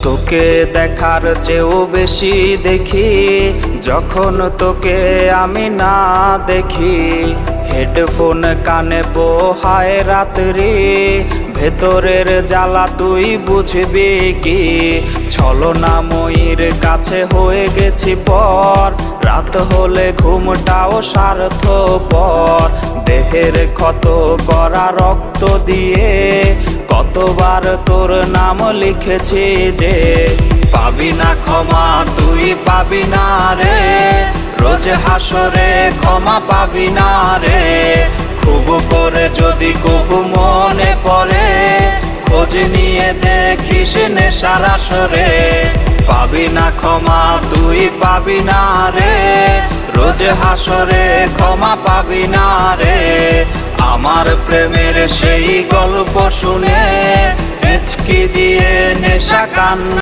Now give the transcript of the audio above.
তোকে দেখার চেয়েও বেশি দেখি যখন তোকে আমি না দেখি। হেডফোন কানে পোহায় রাত্রি, ভেতরের জ্বালা তুই বুঝবি কি। ছলনাময়ীর কাছে হয়ে গেছি পর, রাত হলে ঘুমটাও স্বার্থপর। দেহের ক্ষত করা রক্ত দিয়ে কতবার তোর নাম লিখেছি যে, পাবি না ক্ষমা তুই পাবি না রে, রোজ হাসরে ক্ষমা পাবি না রে। খুব করে যদি কবু মনে পড়ে, খোঁজ নিয়ে দেখিস নেশার আসরে। পাবি না ক্ষমা তুই পাবি না রে, রোজ হাসরে ক্ষমা পাবি না রে। আমার প্রেমের সেই গল্প শুনে হেঁচকি দিয়ে নেশা কান্না